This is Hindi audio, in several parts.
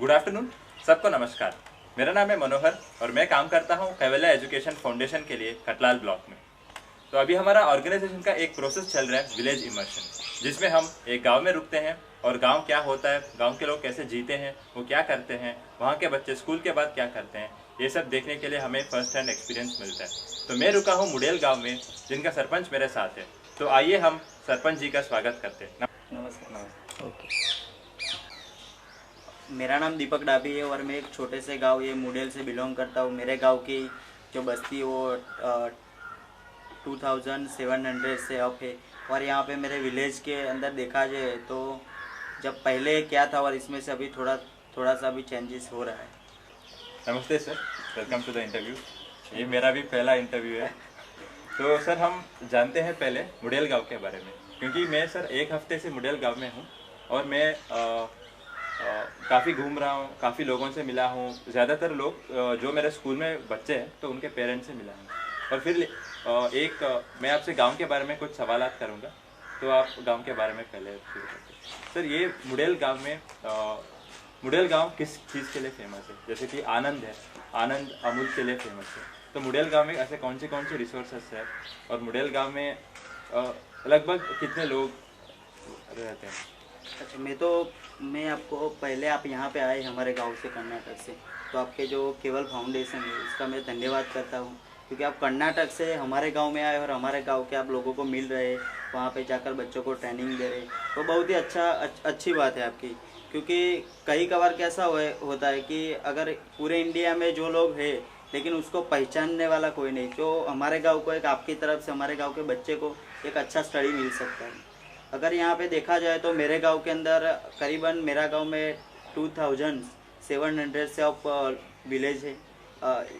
गुड आफ्टरनून, सबको नमस्कार। मेरा नाम है मनोहर और मैं काम करता हूँ कैवल्या एजुकेशन फाउंडेशन के लिए कटलाल ब्लॉक में। तो अभी हमारा ऑर्गेनाइजेशन का एक प्रोसेस चल रहा है, विलेज इमर्शन, जिसमें हम एक गांव में रुकते हैं और गांव क्या होता है, गांव के लोग कैसे जीते हैं, वो क्या करते हैं, वहाँ के बच्चे स्कूल के बाद क्या करते हैं, ये सब देखने के लिए हमें फर्स्ट हैंड एक्सपीरियंस मिलता है। तो मैं रुका हूँ मुडेल गाँव में, जिनका सरपंच मेरे साथ है। तो आइए हम सरपंच जी का स्वागत करते हैं। नमस्कार। नमस्कार। ओके। मेरा नाम दीपक डाबी है और मैं एक छोटे से गांव ये मुडेल से बिलोंग करता हूँ। मेरे गांव की जो बस्ती है वो 2700 से अप है। और यहाँ पे मेरे विलेज के अंदर देखा जाए तो जब पहले क्या था और इसमें से अभी थोड़ा सा अभी चेंजेस हो रहा है। नमस्ते sir, welcome to the interview. ये मेरा भी पहला इंटरव्यू है। तो सर, हम जानते हैं पहले मुडेल गांव के बारे में, क्योंकि मैं सर एक हफ्ते से मुडेल गांव में हूँ और मैं काफ़ी घूम रहा हूँ, काफ़ी लोगों से मिला हूँ। ज़्यादातर लोग जो मेरे स्कूल में बच्चे हैं तो उनके पेरेंट्स से मिला हूँ। और फिर मैं आपसे गांव के बारे में कुछ सवालात करूँगा, तो आप गांव के बारे में पहले शुरू करते हैं। सर, ये मुडेल गांव किस चीज़ के लिए फेमस है? जैसे कि आनंद है, आनंद अमूल के लिए फेमस है। तो मुडेल गांव में ऐसे कौन से रिसोर्सेस है और मुडेल गांव में लगभग कितने लोग रहते हैं? अच्छा, मैं आपको पहले आप यहाँ पे आए हमारे गांव से, कर्नाटक से, तो आपके जो केवल फाउंडेशन है उसका मैं धन्यवाद करता हूँ, क्योंकि आप कर्नाटक से हमारे गांव में आए और हमारे गांव के आप लोगों को मिल रहे, वहाँ पे जाकर बच्चों को ट्रेनिंग दे रहे, तो बहुत ही अच्छी बात है आपकी। क्योंकि कई कबार कैसा होता है कि अगर पूरे इंडिया में जो लोग हैं लेकिन उसको पहचानने वाला कोई नहीं, तो हमारे गाँव को एक आपकी तरफ से हमारे गाँव के बच्चे को एक अच्छा स्टडी मिल सकता है। अगर यहाँ पे देखा जाए तो मेरे गांव के अंदर करीबन, मेरा गांव में 2700 से अप विलेज है।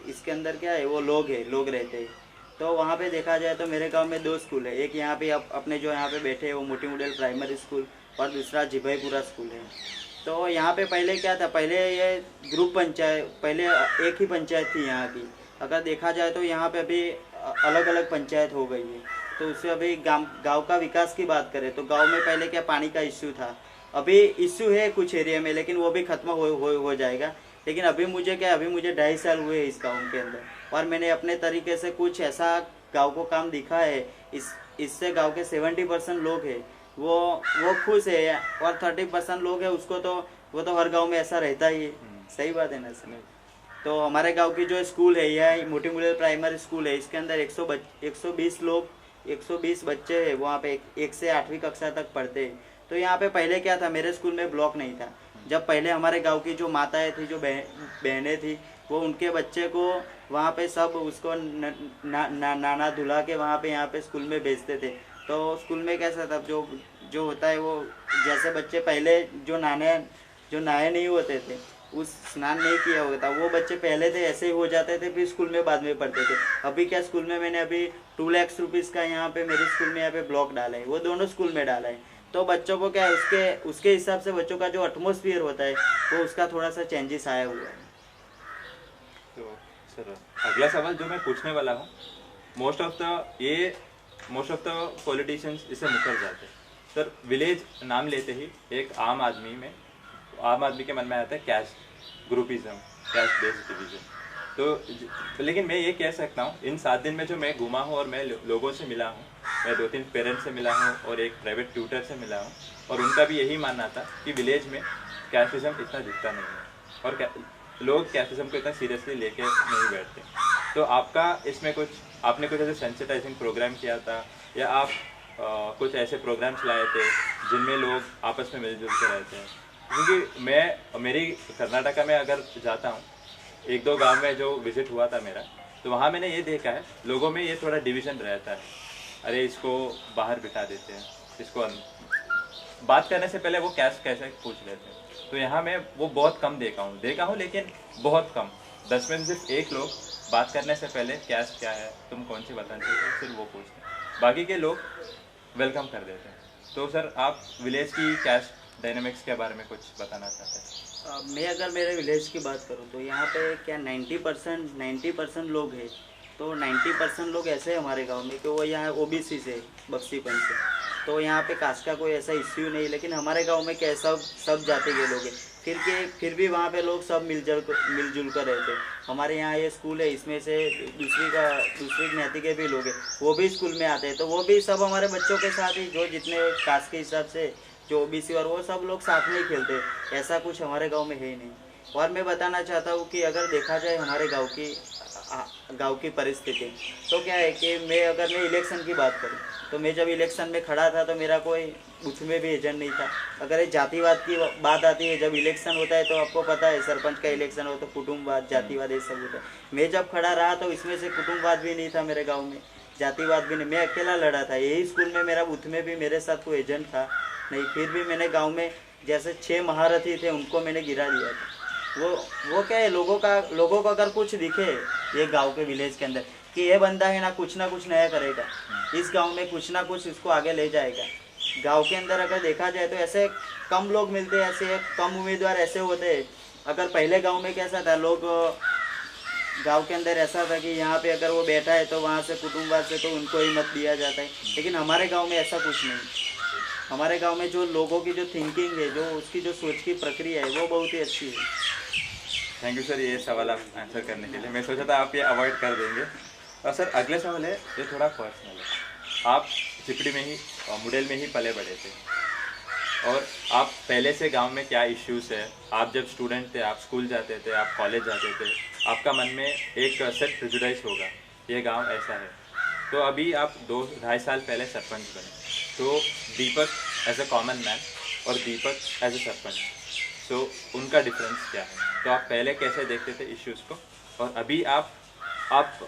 इसके अंदर क्या है, वो लोग रहते हैं। तो वहाँ पे देखा जाए तो मेरे गांव में 2 स्कूल है। एक यहाँ पे अपने जो यहाँ पे बैठे हैं वो मोटी मुडेल प्राइमरी स्कूल और दूसरा जिभाईपुरा स्कूल है। तो यहाँ पे पहले क्या था, पहले ये ग्रुप पंचायत, पहले एक ही पंचायत थी यहाँ की। अगर देखा जाए तो यहाँ पे अभी अलग अलग पंचायत हो गई है। तो उससे अभी गांव का विकास की बात करें तो गांव में पहले क्या पानी का इश्यू था, अभी इश्यू है कुछ एरिया में, लेकिन वो भी खत्म हो जाएगा। लेकिन अभी मुझे 2.5 साल हुए इस गाँव के अंदर, और मैंने अपने तरीके से कुछ ऐसा गांव को काम दिखा है। इससे गांव के 70% लोग हैं वो खुश है, और 30% लोग हैं उसको तो वो तो हर गांव में ऐसा रहता ही है। सही बात है ना सर? तो हमारे गांव की जो स्कूल है, यह मोटी मुडेल प्राइमरी स्कूल है, इसके अंदर 120 बच्चे हैं वहाँ पे, 1 से 8वीं कक्षा तक पढ़ते हैं। तो यहाँ पे पहले क्या था, मेरे स्कूल में ब्लॉक नहीं था। जब पहले हमारे गांव की जो माताएं थी, जो बहनें थी, वो उनके बच्चे को वहाँ पे सब उसको नाना धुला के वहाँ पे यहाँ पे स्कूल में भेजते थे। तो स्कूल में कैसा था, जो होता है वो, जैसे बच्चे पहले जो नहाए नहीं होते थे, उस स्नान नहीं किया होता, वो बच्चे पहले थे ऐसे ही हो जाते थे, फिर स्कूल में बाद में पढ़ते थे। अभी क्या, स्कूल में मैंने अभी 2 लाख रुपीज़ का यहाँ पे मेरे स्कूल में यहाँ पे ब्लॉक डाला है, वो दोनों स्कूल में डाला है। तो बच्चों को क्या है, उसके हिसाब से बच्चों का जो एटमोसफियर होता है वो उसका थोड़ा सा चेंजेस आया हुआ है। तो सर, अगला सवाल जो मैं पूछने वाला हूँ, मोस्ट ऑफ द पॉलिटिशियंस इसे मुकर जाते हैं। सर, विलेज नाम लेते ही एक आम आदमी के मन में आता है caste groupism, caste based division. तो लेकिन मैं ये कह सकता हूँ, इन 7 दिन में जो मैं घूमा हूँ और मैं लोगों से मिला हूँ, मैं 2-3 पेरेंट्स से मिला हूँ और एक प्राइवेट ट्यूटर से मिला हूँ, और उनका भी यही मानना था कि विलेज में कैस्टिज्म इतना दिखता नहीं है और लोग कैस्टिज्म को इतना सीरियसली लेके नहीं बैठते। तो आपने कुछ ऐसे सेंसिटाइजिंग प्रोग्राम किया था, या आप कुछ ऐसे प्रोग्राम्स लाए थे जिनमें लोग आपस में मिलजुल के रहते हैं? क्योंकि मेरी कर्नाटका में अगर जाता हूँ, 1-2 गांव में जो विजिट हुआ था मेरा, तो वहाँ मैंने ये देखा है, लोगों में ये थोड़ा डिवीज़न रहता है। अरे, इसको बाहर बिठा देते हैं, इसको बात करने से पहले वो कैसे पूछ लेते हैं। तो यहाँ मैं वो बहुत कम देखा हूँ, लेकिन बहुत कम, 10 में से सिर्फ 1 लोग बात करने से पहले कैस्ट क्या है, तुम कौन सी बताना चाहते हो, सिर्फ वो पूछते हैं। बाकी के लोग वेलकम कर देते हैं। तो सर, आप विलेज की कैस्ट डायनामिक्स के बारे में कुछ बताना चाहते हैं? मैं अगर मेरे विलेज की बात करूँ तो यहाँ पे क्या 90% लोग हैं। तो 90% लोग ऐसे हैं हमारे गांव में कि वो यहाँ ओबीसी से, बक्सीपंच से, तो यहाँ पे कास्ट का कोई ऐसा इश्यू नहीं। लेकिन हमारे गांव में क्या, सब जाति के लोग हैं। फिर भी वहाँ पे लोग सब मिलजुल कर रहते। हमारे यहाँ ये स्कूल है, इसमें से दूसरी ज्ञाति के भी लोग हैं, वो भी स्कूल में आते हैं, तो वो भी सब हमारे बच्चों के साथ ही, जो जितने कास्ट के हिसाब से जो ओबीसी और वो सब लोग साथ में ही खेलते हैं। ऐसा कुछ हमारे गांव में है ही नहीं। और मैं बताना चाहता हूँ कि अगर देखा जाए हमारे गांव की परिस्थिति, तो क्या है कि अगर मैं इलेक्शन की बात करूँ, तो मैं जब इलेक्शन में खड़ा था तो मेरा कोई बुथ में भी एजेंट नहीं था। अगर ये जातिवाद की बात आती है, जब इलेक्शन होता है तो आपको पता है सरपंच का इलेक्शन हो तो कुटुंबवाद, जातिवाद, ये सब होता है। मैं जब खड़ा रहा तो इसमें से कुटुंबवाद भी नहीं था मेरे गाँव में, जातिवाद भी नहीं, मैं अकेला लड़ा था। यही स्कूल में मेरा बुथ में भी मेरे साथ कोई एजेंट था नहीं, फिर भी मैंने गाँव में जैसे 6 महारथी थे उनको मैंने गिरा दिया था। वो क्या है, लोगों को अगर कुछ दिखे ये गांव के विलेज के अंदर कि ये बंदा है ना कुछ नया करेगा, इस गांव में कुछ ना कुछ इसको आगे ले जाएगा। गांव के अंदर अगर देखा जाए तो ऐसे कम लोग मिलते हैं, ऐसे कम उम्मीदवार ऐसे होते हैं। अगर पहले गांव में कैसा था, लोग गांव के अंदर ऐसा था कि यहाँ पे अगर वो बैठा है तो वहाँ से कुटुंबवाद से तो उनको ही मत दिया जाता है, लेकिन हमारे गाँव में ऐसा कुछ नहीं। हमारे गांव में जो लोगों की जो थिंकिंग है, जो उसकी जो सोच की प्रक्रिया है, वो बहुत ही अच्छी है। थैंक यू सर, ये सवाल आप आंसर करने के लिए। मैं सोचा था आप ये अवॉइड कर देंगे। और सर अगले सवाल है, ये थोड़ा पर्सनल है। आप चिपड़ी में ही मुडेल में ही पले बड़े थे, और आप पहले से गांव में क्या इश्यूज़ है, आप जब स्टूडेंट थे, आप स्कूल जाते थे, आप कॉलेज जाते थे, आपका मन में एक सेट प्रेजुडाइज होगा, ये गांव ऐसा है। तो अभी आप 2-2.5 साल पहले सरपंच बने, तो दीपक एज अ कॉमन मैन और दीपक एज अ सरपंच, तो उनका डिफरेंस क्या है? तो आप पहले कैसे देखते थे इश्यूज़ को, और अभी आप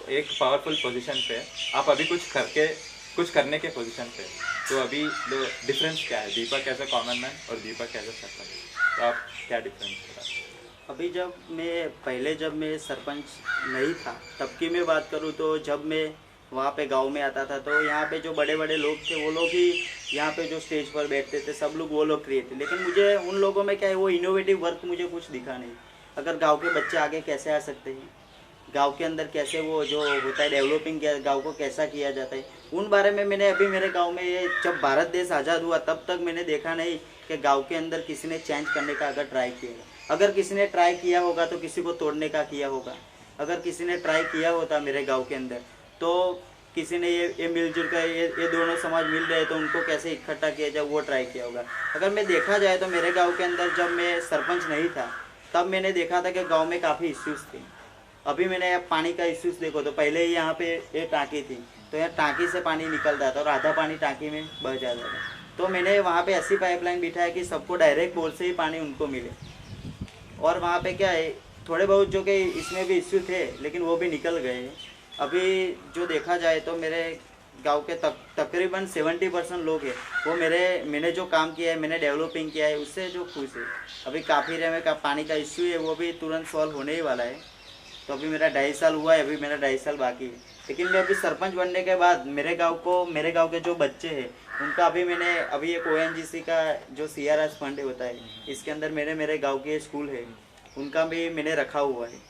एक पावरफुल पोजीशन पे, आप अभी कुछ करने के पोजीशन पे, तो अभी डिफरेंस क्या है, दीपक एज अ कॉमन मैन और दीपक एज अ सरपंच? तो आप क्या डिफरेंस बता? अभी जब मैं सरपंच नहीं था तब की मैं बात करूँ, तो जब मैं वहाँ पे गांव में आता था तो यहाँ पे जो बड़े बड़े लोग थे वो लोग ही यहाँ पे जो स्टेज पर बैठते थे, सब लोग वो लोग क्रिएट थे। लेकिन मुझे उन लोगों में क्या है, वो इनोवेटिव वर्क मुझे कुछ दिखा नहीं। अगर गांव के बच्चे आगे कैसे आ सकते हैं, गांव के अंदर कैसे वो जो होता है डेवलपिंग, गांव को कैसा किया जाता है, उन बारे में मैंने अभी मेरे गांव में, ये जब भारत देश आज़ाद हुआ तब तक मैंने देखा नहीं कि गांव के अंदर किसी ने चेंज करने का अगर ट्राई किया। अगर किसी ने ट्राई किया होगा तो किसी को तोड़ने का किया होगा। अगर किसी ने ट्राई किया होता मेरे गाँव के अंदर, तो किसी ने ये मिलजुल कर ये दोनों समाज मिल रहे तो उनको कैसे इकट्ठा किया जाए, वो ट्राई किया होगा। अगर मैं देखा जाए तो मेरे गांव के अंदर जब मैं सरपंच नहीं था तब मैंने देखा था कि गांव में काफ़ी इश्यूज़ थे। अभी मैंने पानी का इश्यूज़ देखो तो पहले ही यहाँ पे ये टाँकी थी, तो यहाँ टाँकी से पानी निकलता था और आधा पानी टाँकी में बह जाता था। तो मैंने वहाँ पे ऐसी पाइपलाइन बिठाया कि सबको डायरेक्ट बोर से ही पानी उनको मिले। और वहाँ पे क्या है, थोड़े बहुत जो कि इसमें भी इश्यू थे लेकिन वो भी निकल गए। अभी जो देखा जाए तो मेरे गांव के तकरीबन 70% लोग हैं वो मैंने जो काम किया है, मैंने डेवलपिंग किया है, उससे जो खुश है। अभी काफ़ी में का पानी का इश्यू है, वो भी तुरंत सॉल्व होने ही वाला है। तो अभी मेरा 2.5 साल हुआ है, अभी मेरा 2.5 साल बाकी है। लेकिन मैं अभी सरपंच बनने के बाद मेरे गाँव के जो बच्चे हैं उनका अभी एक ONGC का जो CRS फंड होता है, इसके अंदर मेरे गाँव के स्कूल है, उनका भी मैंने रखा हुआ है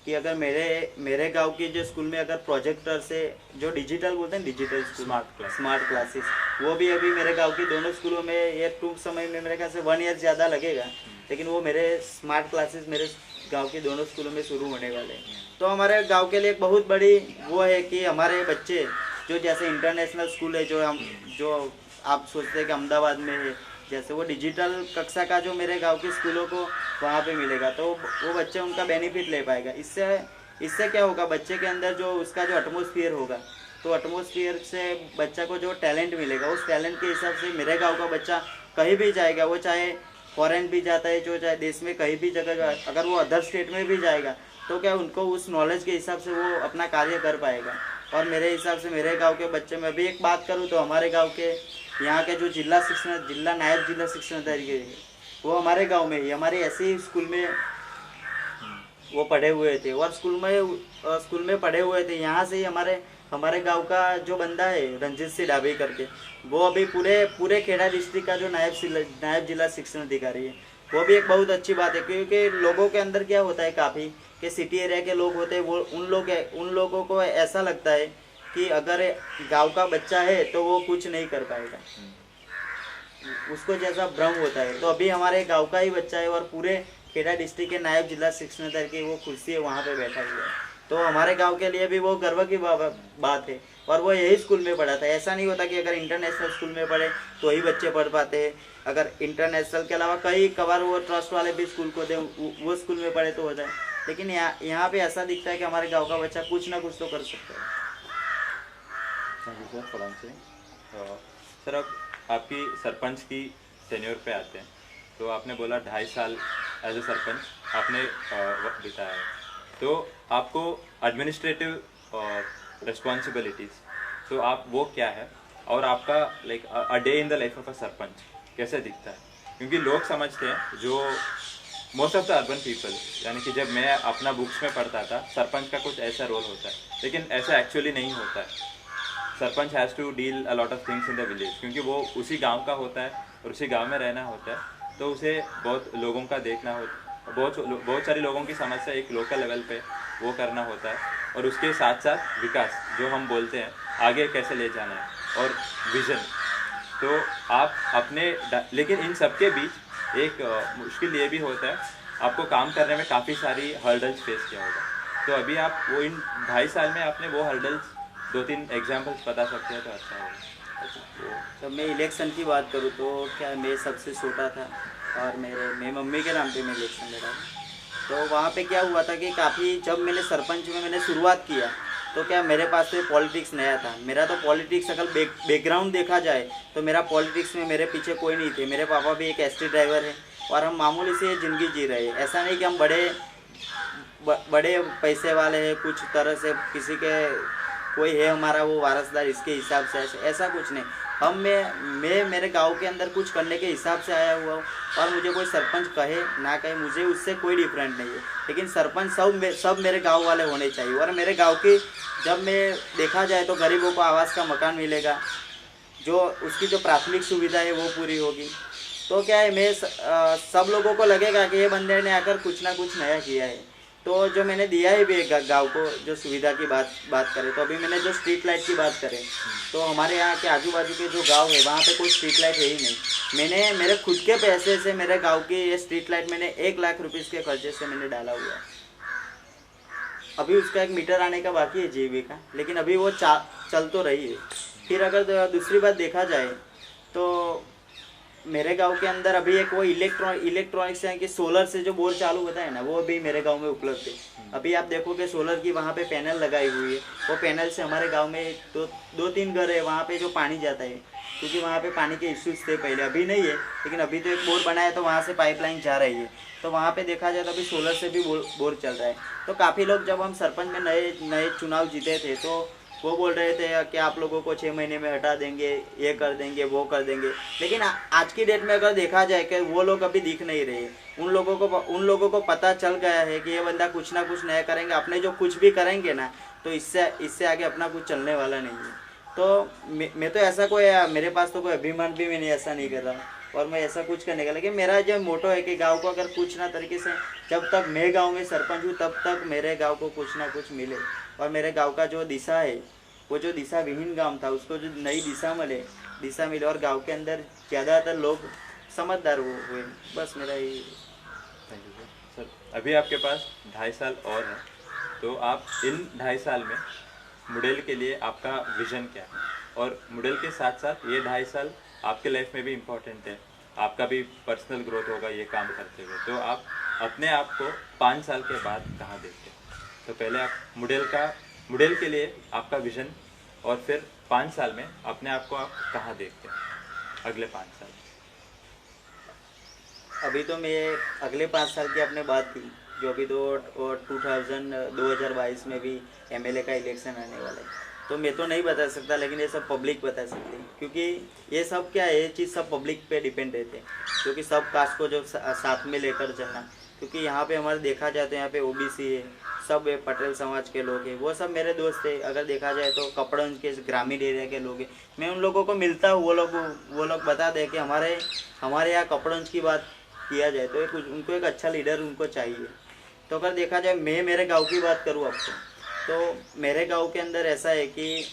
कि अगर मेरे गांव के जो स्कूल में अगर प्रोजेक्टर से जो डिजिटल बोलते हैं, डिजिटल स्मार्ट क्लासेस, वो भी अभी मेरे गांव के दोनों स्कूलों में ये टूंक समय में मेरे ख्याल से 1 ईयर ज़्यादा लगेगा, लेकिन वो मेरे स्मार्ट क्लासेस मेरे गांव के दोनों स्कूलों में शुरू होने वाले हैं। तो हमारे गाँव के लिए एक बहुत बड़ी वो है कि हमारे बच्चे जो जैसे इंटरनेशनल स्कूल है, जो आप सोचते हैं कि अहमदाबाद में है, जैसे वो डिजिटल कक्षा का जो मेरे गांव के स्कूलों को वहाँ पे मिलेगा, तो वो बच्चे उनका बेनिफिट ले पाएगा। इससे क्या होगा, बच्चे के अंदर जो उसका जो एटमॉस्फेयर होगा, तो एटमॉस्फेयर से बच्चा को जो टैलेंट मिलेगा, उस टैलेंट के हिसाब से मेरे गांव का बच्चा कहीं भी जाएगा, वो चाहे फॉरेन भी जाता है, जो चाहे देश में कहीं भी जगह अगर वो अदर स्टेट में भी जाएगा तो क्या उनको उस नॉलेज के हिसाब से वो अपना कार्य कर पाएगा। और मेरे हिसाब से मेरे गाँव के बच्चे में भी एक बात करूँ तो हमारे गाँव के यहाँ के जो नायब जिला शिक्षण अधिकारी है वो हमारे गांव में ही हमारे ऐसे ही स्कूल में वो पढ़े हुए थे, और स्कूल में पढ़े हुए थे। यहाँ से ही हमारे गांव का जो बंदा है रंजीत सिंह डाबी करके, वो अभी पूरे खेड़ा डिस्ट्रिक्ट का जो नायब जिला शिक्षण अधिकारी है, वो भी एक बहुत अच्छी बात है। क्योंकि लोगों के अंदर क्या होता है काफ़ी कि सिटी एरिया के लोग होते हैं, वो उन लोगों को ऐसा लगता है कि अगर गांव का बच्चा है तो वो कुछ नहीं कर पाएगा। उसको जैसा भ्रम होता है। तो अभी हमारे गांव का ही बच्चा है और पूरे खेड़ा डिस्ट्रिक्ट के नायब जिला शिक्षा अधिकारी की वो कुर्सी है, वहाँ पे बैठा हुआ है। तो हमारे गांव के लिए भी वो गर्व की बात है। और वो यही स्कूल में पढ़ा था। ऐसा नहीं होता कि अगर इंटरनेशनल स्कूल में पढ़े तो ही बच्चे पढ़ पाते हैं। अगर इंटरनेशनल के अलावा कई कबार वो ट्रस्ट वाले भी स्कूल को दे, वो स्कूल में पढ़े तो हो जाए। लेकिन यहाँ पे ऐसा दिखता है कि हमारे गांव का बच्चा कुछ ना कुछ तो कर सकता है। Thank you sir for answering. Sir अब आपकी सरपंच की टेन्योर पे आते हैं। तो आपने बोला 2.5 साल एज ए सरपंच आपने वक्त बिताया है। तो आपको एडमिनिस्ट्रेटिव रिस्पॉन्सिबिलिटीज़, तो आप वो क्या है, और आपका like a day in the life of a sarpanch कैसे दिखता है? क्योंकि लोग समझते हैं, जो most of the urban people, यानी कि जब मैं अपना बुक्स में पढ़ता था सरपंच का कुछ ऐसा रोल होता है, लेकिन ऐसा एक्चुअली नहीं होता है। Sarpanch has to deal a lot of things in the village, क्योंकि वो उसी गांव का होता है और उसी गांव में रहना होता है। तो उसे बहुत लोगों का देखना होता, बहुत सारे लोगों की समस्या एक लोकल लेवल पे वो करना होता है, और उसके साथ साथ विकास जो हम बोलते हैं आगे कैसे ले जाना है, और विजन। तो आप अपने लेकिन इन सब के बीच एक मुश्किल ये भी होता है, आपको काम करने में काफ़ी सारी हर्डल्स फेस किया होगा। तो अभी आप वो इन 2.5 साल में आपने वो हर्डल्स 2-3 एग्जाम्पल्स बता सकते हैं तो अच्छा होगा। जब मैं इलेक्शन की बात करूँ तो क्या मैं सबसे छोटा था और मैं मम्मी के नाम पे मैं इलेक्शन लड़ा। तो वहाँ पे क्या हुआ था कि काफ़ी, जब मैंने सरपंच में मैंने शुरुआत किया तो क्या मेरे पास तो पॉलिटिक्स नया था। मेरा तो पॉलिटिक्स अगर बैकग्राउंड देखा जाए तो मेरा पॉलिटिक्स में मेरे पीछे कोई नहीं थे। मेरे पापा भी एक एसटी ड्राइवर है और हम मामूली से ज़िंदगी जी रहे हैं। ऐसा नहीं कि हम बड़े पैसे वाले हैं, कुछ तरह से किसी के कोई है हमारा वो वारसदार इसके हिसाब से, ऐसा कुछ नहीं। मैं मेरे गांव के अंदर कुछ करने के हिसाब से आया हुआ हूँ। और मुझे कोई सरपंच कहे ना कहे, मुझे उससे कोई डिफरेंट नहीं है। लेकिन सरपंच सब मेरे गांव वाले होने चाहिए। और मेरे गांव की जब मैं देखा जाए तो गरीबों को आवास का मकान मिलेगा, जो उसकी जो प्राथमिक सुविधा है वो पूरी होगी। तो क्या है, सब लोगों को लगेगा कि ये बंदे ने आकर कुछ ना कुछ नया किया है। तो जो मैंने दिया है भी गांव को, जो सुविधा की बात करें तो अभी मैंने जो स्ट्रीट लाइट की बात करें तो हमारे यहाँ के आजू बाजू के जो गांव है वहाँ पे कोई स्ट्रीट लाइट है ही नहीं। मैंने मेरे खुद के पैसे से मेरे गांव की ये स्ट्रीट लाइट मैंने 1 लाख रुपीज़ के खर्चे से मैंने डाला हुआ है। अभी उसका 1 मीटर आने का बाकी है जीबी का, लेकिन अभी वो चल तो रही है। फिर अगर दूसरी बात देखा जाए तो मेरे गांव के अंदर अभी एक वो इलेक्ट्रॉनिक्स है कि सोलर से जो बोर चालू होता है ना, वो अभी मेरे गांव में उपलब्ध है। अभी आप देखोगे सोलर की वहाँ पे पैनल लगाई हुई है। वो पैनल से हमारे गांव में 2-3 घर है वहाँ पे जो पानी जाता है, क्योंकि वहाँ पे पानी के इश्यूज थे पहले, अभी नहीं है, लेकिन अभी तो एक बोर बना है तो वहाँ से पाइपलाइन जा रही है। तो वहाँ पे देखा जाए तो अभी सोलर से भी बोर चल रहा है। तो काफ़ी लोग, जब हम सरपंच में नए चुनाव जीते थे तो वो बोल रहे थे कि आप लोगों को 6 महीने में हटा देंगे, ये कर देंगे, वो कर देंगे। लेकिन आज की डेट में अगर देखा जाए कि वो लोग अभी दिख नहीं रहे। उन लोगों को पता चल गया है कि ये बंदा कुछ ना कुछ नया करेंगे। अपने जो कुछ भी करेंगे ना तो इससे आगे अपना कुछ चलने वाला नहीं है। तो मैं तो ऐसा कोई, मेरे पास तो कोई अभिमान भी मैंने ऐसा नहीं कर रहा और मैं ऐसा कुछ करने का। लेकिन मेरा जो मोटो है कि गाँव को अगर कुछ ना तरीके से, जब तक मैं गाँव में सरपंच हूँ तब तक मेरे गाँव को कुछ ना कुछ मिले। और मेरे गांव का जो दिशा है, वो जो दिशा विहीन गांव था उसको जो नई दिशा मिले और गांव के अंदर ज़्यादातर लोग समझदार हुए। बस मेरा यही। Thank you sir. अभी आपके पास 2.5 साल और है, तो आप इन 2.5 साल में मुडेल के लिए आपका विजन क्या है? और मुडेल के साथ साथ ये 2.5 साल आपके लाइफ में भी इम्पोर्टेंट है, आपका भी पर्सनल ग्रोथ होगा ये काम करते हुए। तो आप अपने आप को 5 साल के बाद कहाँ देखते हैं? तो पहले आप मुडेल के लिए आपका विजन, और फिर 5 साल में अपने आप को आप कहाँ देखते हैं अगले 5 साल? अभी तो मैं अगले 5 साल की आपने बात की, जो अभी तो 2022 में भी एमएलए का इलेक्शन आने वाला है। तो मैं तो नहीं बता सकता, लेकिन ये सब पब्लिक बता सकती है, क्योंकि ये सब क्या है, ये चीज़ सब पब्लिक पे डिपेंड रहते हैं। क्योंकि सब कास्ट को जो साथ में लेकर चलना, क्योंकि यहाँ पे हमारे देखा जाए तो यहाँ पे ओबीसी है, सब पटेल समाज के लोग हैं, वो सब मेरे दोस्त है। अगर देखा जाए तो कपड़गंज के ग्रामीण एरिया के लोग हैं, मैं उन लोगों को मिलता हूँ, वो लोग बता दें कि हमारे यहाँ कपड़गंज की बात किया जाए तो उनको एक अच्छा लीडर उनको चाहिए। तो अगर देखा जाए, मैं मेरे गांव की बात करूँ आपको, तो मेरे गांव के अंदर ऐसा है कि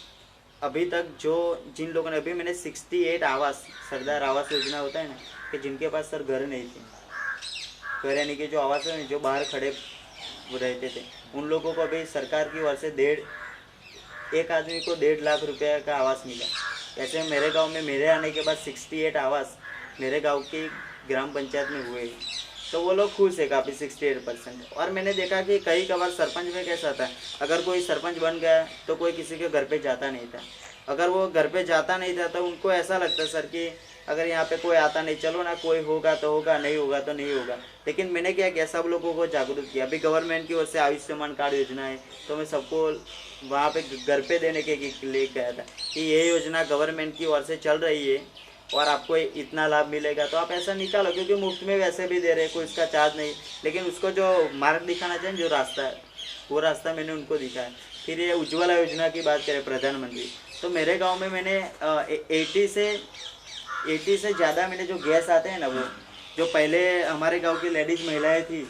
अभी तक जो जिन लोगों ने अभी मैंने 68 आवास, सरदार आवास योजना होता है ना, कि जिनके पास सर घर नहीं थे, घर यानी कि जो आवास है जो बाहर खड़े रहते थे, उन लोगों को अभी सरकार की ओर से एक आदमी को 1.5 लाख रुपया का आवास मिला। ऐसे मेरे गांव में मेरे आने के बाद 68 आवास मेरे गांव की ग्राम पंचायत में हुए हैं। तो वो लोग खुश है काफ़ी 68%। और मैंने देखा कि कई कबार सरपंच में कैसा था, अगर कोई सरपंच बन गया तो कोई किसी के घर पे जाता नहीं था। अगर वो घर पे जाता नहीं था तो उनको ऐसा लगता सर कि अगर यहाँ पे कोई आता नहीं, चलो ना कोई होगा तो होगा, नहीं होगा तो नहीं होगा। लेकिन मैंने क्या किया, सब लोगों को जागरूक किया। अभी गवर्नमेंट की ओर से आयुष्मान कार्ड योजना है, तो मैं सबको वहाँ पे घर पे देने के लिए कहा था कि ये योजना गवर्नमेंट की ओर से चल रही है और आपको इतना लाभ मिलेगा, तो आप ऐसा निकालो, क्योंकि मुफ्त में वैसे भी दे रहे हैं, कोई इसका चार्ज नहीं। लेकिन उसको जो मार्ग दिखाना चाहिए, जो रास्ता है, वो रास्ता मैंने उनको दिखाया। फिर ये उज्ज्वला योजना की बात करें, प्रधानमंत्री, तो मेरे गांव में मैंने 80 से ज़्यादा मैंने जो गैस आते हैं ना, वो जो पहले हमारे गांव की लेडीज़ महिलाएं थी,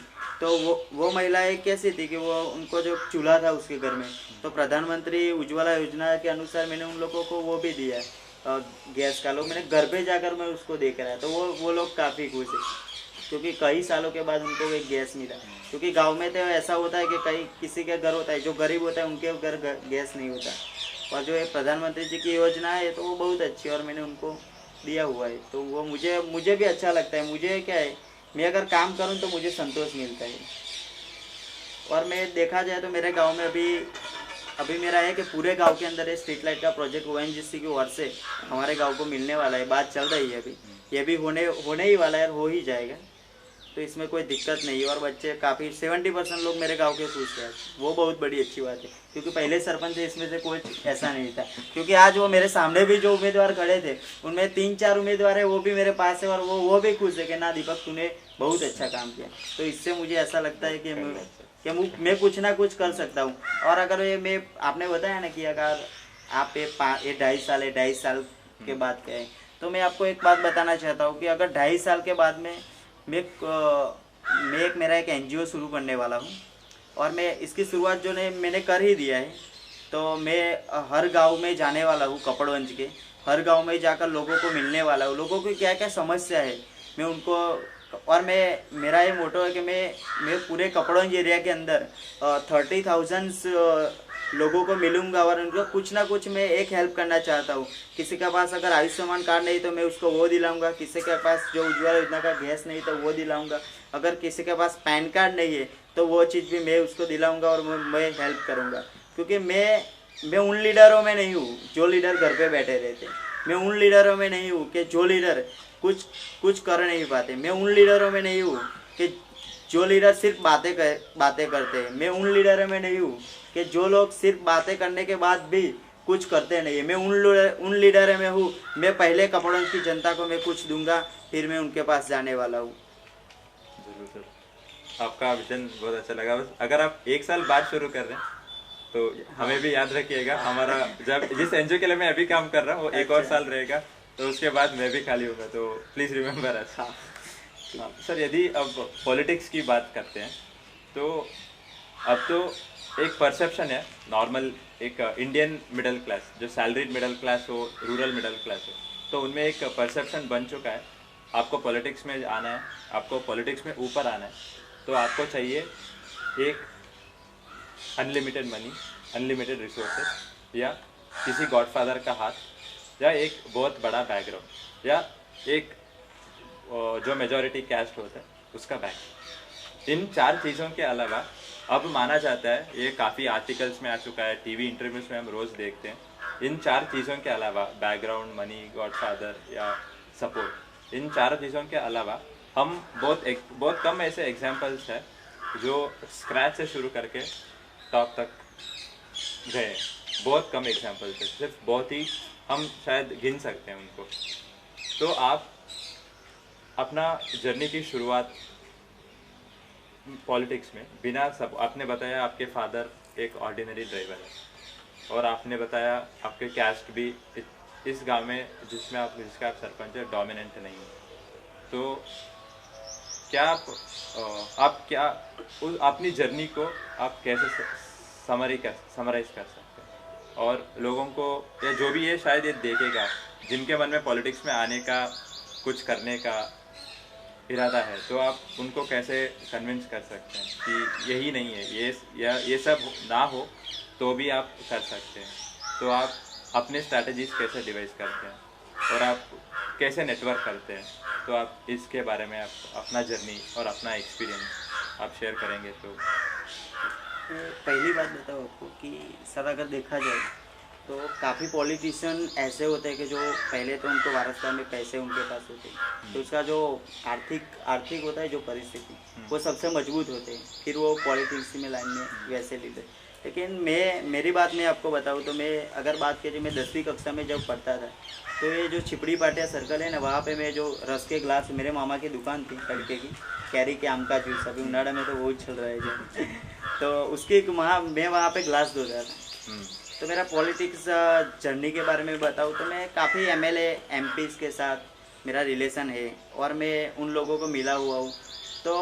तो वो महिलाएं कैसी थी कि वो उनको जो चूल्हा था उसके घर में, तो प्रधानमंत्री उज्ज्वला योजना के अनुसार मैंने उन लोगों को वो भी दिया है, गैस का। लोग मैंने घर पे जाकर मैं उसको देख रहा है, तो वो लोग काफ़ी खुश है, क्योंकि कई सालों के बाद उनको एक गैस मिला। क्योंकि गांव में तो ऐसा होता है कि किसी के घर होता है, जो गरीब होता है उनके घर गैस नहीं होता। और जो ये प्रधानमंत्री जी की योजना है तो वो बहुत अच्छी है और मैंने उनको दिया हुआ है, तो वो मुझे भी अच्छा लगता है। मुझे क्या है, मैं अगर काम करूं तो मुझे संतोष मिलता है। और मैं देखा जाए तो मेरे गांव में अभी मेरा है कि पूरे गांव के अंदर स्ट्रीट लाइट का प्रोजेक्ट ONGC की ओर से हमारे गांव को मिलने वाला है। बात चल रही है अभी, ये भी होने ही वाला है और हो ही जाएगा, तो इसमें कोई दिक्कत नहीं है। और बच्चे काफ़ी 70% लोग मेरे गांव के खुश हैं, वो बहुत बड़ी अच्छी बात है। क्योंकि पहले सरपंच इसमें से कोई ऐसा नहीं था, क्योंकि आज वो मेरे सामने भी जो उम्मीदवार खड़े थे उनमें 3-4 उम्मीदवार है, वो भी मेरे पास है और वो भी खुश है कि ना दीपक तूने बहुत अच्छा काम किया। तो इससे मुझे ऐसा लगता है कि मैं कुछ ना कुछ कर सकता हूँ। और अगर ये मैं आपने बताया ना कि अगर आप ये 2.5 साल के बाद कहें, तो मैं आपको एक बात बताना चाहता हूँ कि अगर 2.5 साल के बाद में मेरा एक NGO शुरू करने वाला हूँ और मैं इसकी शुरुआत मैंने कर ही दिया है। तो मैं हर गांव में जाने वाला हूँ, कपड़वंज के हर गांव में जाकर लोगों को मिलने वाला हूँ, लोगों की क्या क्या समस्या है मैं उनको। और मेरा ये मोटो है कि मैं पूरे कपड़वंज एरिया के अंदर 30,000 लोगों को मिलूंगा और उनको कुछ ना कुछ मैं एक हेल्प करना चाहता हूँ। किसी के पास अगर आयुष्मान कार्ड नहीं तो मैं उसको वो दिलाऊंगा, किसी के पास जो उज्ज्वला योजना का गैस नहीं तो वो दिलाऊंगा, अगर किसी के पास पैन कार्ड नहीं है तो वो चीज़ भी मैं उसको दिलाऊंगा और मैं हेल्प करूँगा। क्योंकि मैं उन लीडरों में नहीं हूँ जो लीडर घर पे बैठे रहते, मैं उन लीडरों में नहीं हूँ कि जो लीडर कुछ कर नहीं पाते, मैं उन लीडरों में नहीं हूँ कि जो लीडर सिर्फ बातें करते हैं, मैं उन लीडरों में नहीं हूँ कि जो लोग सिर्फ बातें करने के बाद भी कुछ करते नहीं है। मैं उन लीडर में हूँ, मैं पहले कपड़ों की जनता को मैं कुछ दूंगा, फिर मैं उनके पास जाने वाला हूँ। जरूर सर, आपका विजन बहुत अच्छा लगा। बस अगर आप 1 साल बाद शुरू कर रहे हैं तो हमें भी याद रखिएगा, हमारा जब जिस NGO के लिए मैं अभी काम कर रहा हूँ वो 1 और साल रहेगा, तो उसके बाद मैं भी खाली होगा, तो प्लीज़ रिमेम्बर अस। हाँ सर, यदि अब पॉलिटिक्स की बात करते हैं तो अब तो एक परसेप्शन है नॉर्मल, एक इंडियन मिडिल क्लास, जो सैलरीड मिडिल क्लास हो, रूरल मिडिल क्लास हो, तो उनमें एक परसेप्शन बन चुका है आपको पॉलिटिक्स में आना है, आपको पॉलिटिक्स में ऊपर आना है तो आपको चाहिए एक अनलिमिटेड मनी, अनलिमिटेड रिसोर्सेज, या किसी गॉडफादर का हाथ, या एक बहुत बड़ा बैकग्राउंड, या एक जो मेजॉरिटी कैस्ट होता है उसका बैकग्राउंड। इन 4 चीज़ों के अलावा अब माना जाता है, ये काफ़ी आर्टिकल्स में आ चुका है, टीवी इंटरव्यूज में हम रोज़ देखते हैं, इन 4 चीज़ों के अलावा बैकग्राउंड, मनी, गॉडफादर या सपोर्ट, इन 4 चीज़ों के अलावा हम बहुत कम ऐसे एग्जांपल्स हैं जो स्क्रैच से शुरू करके टॉप तक गए। बहुत कम एग्जांपल्स है, सिर्फ बहुत ही हम शायद गिन सकते हैं उनको। तो आप अपना जर्नी की शुरुआत पॉलिटिक्स में बिना सब, आपने बताया आपके फादर एक ऑर्डिनरी ड्राइवर है और आपने बताया आपके कास्ट भी इस गांव में जिसका आप सरपंच है डोमिनेंट नहीं है, तो क्या आप क्या अपनी जर्नी को आप कैसे समराइज कर सकते हैं? और लोगों को, या जो भी ये शायद ये देखेगा जिनके मन में पॉलिटिक्स में आने का, कुछ करने का इरादा है, तो आप उनको कैसे कन्विंस कर सकते हैं कि यही नहीं है, ये सब ना हो तो भी आप कर सकते हैं? तो आप अपने स्ट्रैटेजीज कैसे डिवाइस करते हैं और आप कैसे नेटवर्क करते हैं? तो आप इसके बारे में आप अपना जर्नी और अपना एक्सपीरियंस आप शेयर करेंगे तो। पहली बात बताओ आपको कि सर अगर देखा जाए तो काफ़ी पॉलिटिशियन ऐसे होते हैं कि जो पहले तो उनको वारसा में पैसे उनके पास होते हैं, तो उसका जो आर्थिक आर्थिक होता है जो परिस्थिति, वो सबसे मजबूत होते हैं, फिर वो पॉलिटिक्स में लाइन में वैसे लीडर। लेकिन मेरी बात मैं आपको बताऊँ तो मैं अगर बात करें, मैं 10वीं कक्षा में जब पढ़ता था तो ये जो छिपड़ी पाटिया सर्कल है ना, वहाँ पे मैं जो रस के ग्लास, मेरे मामा की दुकान थी लड़के की, कैरी के आम का जूस, अभी उनाड़ा में तो वो चल रहा है जो तो उसकी मैं वहाँ पे ग्लास धो रहा था। तो मेरा पॉलिटिक्स जर्नी के बारे में बताऊँ तो मैं काफ़ी एमएलए एमपीज़ के साथ मेरा रिलेशन है और मैं उन लोगों को मिला हुआ हूँ। तो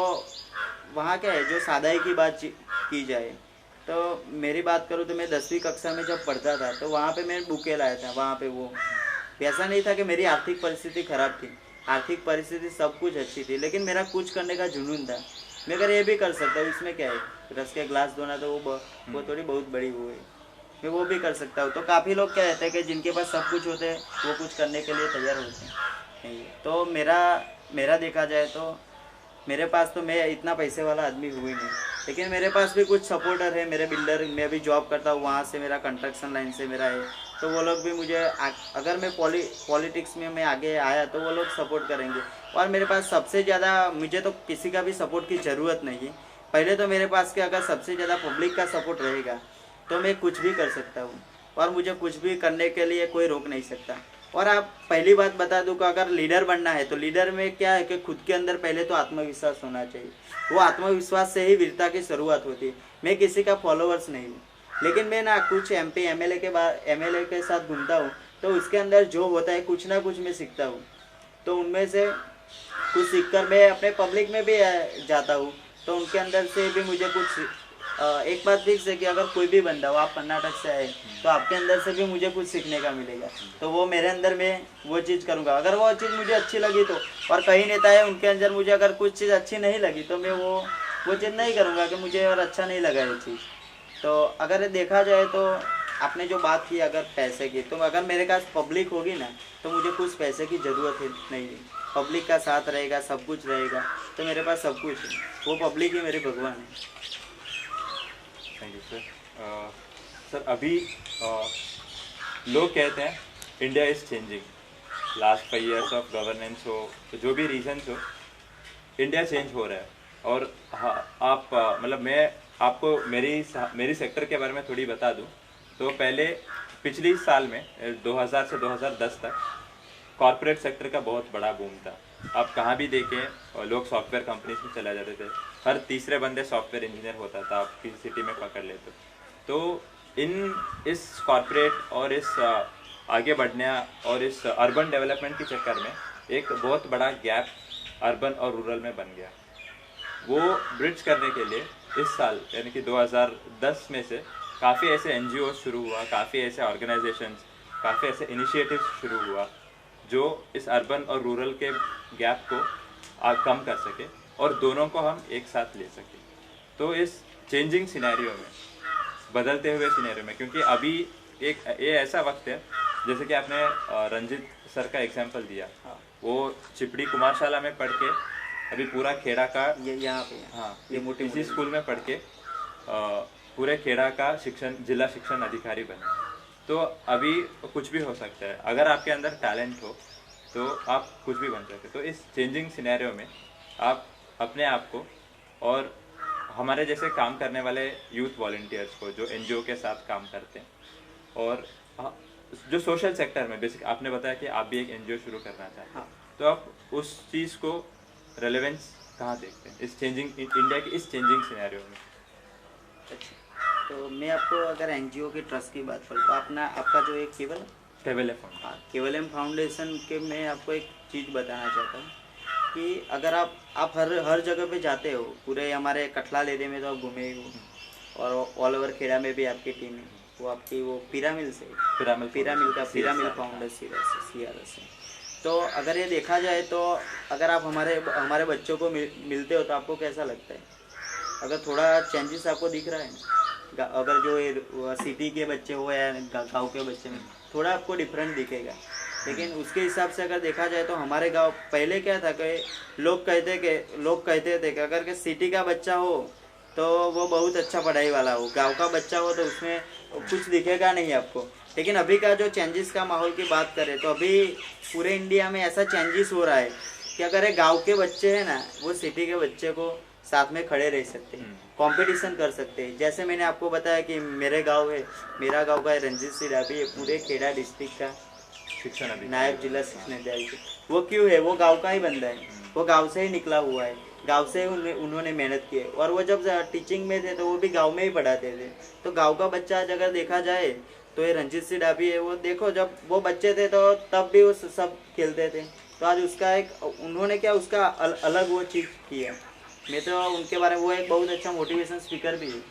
वहाँ क्या है, जो सादाई की बात की जाए तो मेरी बात करूँ तो मैं 10वीं कक्षा में जब पढ़ता था तो वहाँ पे मैं बुके लाया था। वहाँ पे वो ऐसा नहीं था कि मेरी आर्थिक परिस्थिति ख़राब थी, आर्थिक परिस्थिति सब कुछ अच्छी थी, लेकिन मेरा कुछ करने का जुनून था। मैं अगर ये भी कर सकता हूँ, इसमें क्या है, रस के ग्लास धोना तो वो थोड़ी बहुत बड़ी वो है, मैं वो भी कर सकता हूँ। तो काफ़ी लोग क्या रहते हैं कि जिनके पास सब कुछ होते हैं वो कुछ करने के लिए तैयार होते हैं नहीं। तो मेरा देखा जाए तो मेरे पास तो, मैं इतना पैसे वाला आदमी हुई नहीं, लेकिन मेरे पास भी कुछ सपोर्टर है। मेरे बिल्डर, मैं भी जॉब करता हूँ, वहाँ से मेरा कंस्ट्रक्शन लाइन से मेरा है, तो वो लोग भी मुझे अगर मैं पॉलिटिक्स में मैं आगे आया तो वो लोग सपोर्ट करेंगे। और मेरे पास सबसे ज़्यादा, मुझे तो किसी का भी सपोर्ट की ज़रूरत नहीं है। पहले तो मेरे पास के अगर सबसे ज़्यादा पब्लिक का सपोर्ट रहेगा तो मैं कुछ भी कर सकता हूँ, और मुझे कुछ भी करने के लिए कोई रोक नहीं सकता। और आप पहली बात बता दूँ कि अगर लीडर बनना है तो लीडर में क्या है कि खुद के अंदर पहले तो आत्मविश्वास होना चाहिए। वो आत्मविश्वास से ही वीरता की शुरुआत होती है। मैं किसी का फॉलोअर्स नहीं हूँ, लेकिन मैं ना कुछ एमपी एमएलए के साथ घूमता हूँ, तो उसके अंदर जो होता है कुछ ना कुछ मैं सीखता हूँ। तो उनमें से कुछ सीखकर मैं अपने पब्लिक में भी जाता हूँ, तो उनके अंदर से भी मुझे कुछ एक बात फिक्स है कि अगर कोई भी बंदा हो, आप कर्नाटक से आए तो आपके अंदर से भी मुझे कुछ सीखने का मिलेगा। तो वो मेरे अंदर में वो चीज़ करूँगा, अगर वो चीज़ मुझे अच्छी लगी तो। और कई नेता है उनके अंदर मुझे अगर कुछ चीज़ अच्छी नहीं लगी तो मैं वो चीज़ नहीं करूँगा कि मुझे और अच्छा नहीं लगा ये चीज़। तो अगर देखा जाए तो आपने जो बात की अगर पैसे की, तो अगर मेरे पास पब्लिक होगी ना तो मुझे कुछ पैसे की ज़रूरत नहीं है। पब्लिक का साथ रहेगा, सब कुछ रहेगा, तो मेरे पास सब कुछ है। वो पब्लिक ही मेरे भगवान है। Thank you sir. सर अभी लोग कहते हैं India is changing, last 5 years of governance हो, तो जो भी रीजन्स हो, इंडिया चेंज हो रहा है। और हाँ, आप मतलब मैं आपको मेरी सेक्टर के बारे में थोड़ी बता दूं तो पहले पिछली साल में 2000 से 2010 तक कॉर्पोरेट सेक्टर का बहुत बड़ा बूम था। आप कहाँ भी देखें लोग सॉफ्टवेयर कंपनीज में चले जाते थे, हर तीसरे बंदे सॉफ्टवेयर इंजीनियर होता था, आप किसी सिटी में पकड़ लेते। तो इस कॉर्पोरेट और इस आगे बढ़ने और इस अर्बन डेवलपमेंट के चक्कर में एक बहुत बड़ा गैप अर्बन और रूरल में बन गया। वो ब्रिज करने के लिए इस साल यानी कि 2010 में से काफ़ी ऐसे NGO शुरू हुआ, काफ़ी ऐसे ऑर्गेनाइजेशंस, काफ़ी ऐसे इनिशिएटिव्स शुरू हुआ जो इस अर्बन और रूरल के गैप को कम कर सके और दोनों को हम एक साथ ले सके। तो इस चेंजिंग सिनेरियो में, बदलते हुए सिनेरियो में, क्योंकि अभी ये ऐसा वक्त है, जैसे कि आपने रंजित सर का एग्जाम्पल दिया, वो चिपड़ी कुमारशाला में पढ़ के अभी पूरा खेड़ा का यहाँ पे, हाँ, ये मोटे इसी स्कूल में पढ़ के पूरे खेड़ा का जिला शिक्षण अधिकारी बने। तो अभी कुछ भी हो सकता है, अगर आपके अंदर टैलेंट हो तो आप कुछ भी बन सकते। तो इस चेंजिंग सिनेरियो में आप अपने आप को और हमारे जैसे काम करने वाले यूथ वॉलंटियर्स को जो NGO के साथ काम करते हैं, और जो सोशल सेक्टर में बेसिक आपने बताया कि आप भी एक NGO शुरू करना चाहते हैं, तो आप उस चीज़ को रेलेवेंस कहाँ देखते हैं इस इंडिया की इस चेंजिंग सिनेरियो में? अच्छा, तो मैं आपको अगर NGO के ट्रस्ट की बात करूँ तो आपका जो एक केवलम फाउंडेशन के, मैं आपको एक चीज़ बताना चाहता हूँ कि अगर आप हर जगह पे जाते हो, पूरे हमारे कठलाल एरिया में तो आप घूमे ही हो, और ऑल ओवर खेड़ा में भी आपकी टीम है, वो आपकी वो पिरामिल से पिरामिल पिरामिल का पिरामिल CSR, फाउंडर CRS है। तो अगर ये देखा जाए तो अगर आप हमारे हमारे बच्चों को मिलते हो तो आपको कैसा लगता है? अगर थोड़ा चेंजेस आपको दिख रहा है ना, अगर जो सिटी के बच्चे हो या गांव के बच्चे में थोड़ा आपको डिफरेंट दिखेगा। लेकिन उसके हिसाब से अगर देखा जाए तो हमारे गांव पहले क्या था कि लोग कहते थे कि अगर के सिटी का बच्चा हो तो वो बहुत अच्छा पढ़ाई वाला हो, गांव का बच्चा हो तो उसमें कुछ दिखेगा नहीं आपको। लेकिन अभी का जो चेंजेस का माहौल की बात करें तो अभी पूरे इंडिया में ऐसा चेंजेस हो रहा है कि अगर ये गांव के बच्चे हैं ना, वो सिटी के बच्चे को साथ में खड़े रह सकते हैं, कंपटीशन कर सकते हैं। जैसे मैंने आपको बताया कि मेरा गांव का रंजीत सिंह डाबी है, पूरे खेड़ा डिस्ट्रिक्ट का शिक्षण अभी नायब जिला शिक्षण अधिकारी। वो क्यों है? वो गांव का ही बंदा है, वो गांव से ही निकला हुआ है, गांव से उन्होंने मेहनत की है। और वो जब टीचिंग में थे तो वो भी गांव में ही पढ़ाते थे। तो गांव का बच्चा अगर देखा जाए तो ये रंजीत सिंह डाबी है। वो देखो जब वो बच्चे थे तो तब भी वो सब खेलते थे, तो आज उसका एक उन्होंने क्या उसका अलग वो चीज़ की है। मैं तो उनके बारे में, वो एक बहुत अच्छा मोटिवेशन स्पीकर भी है।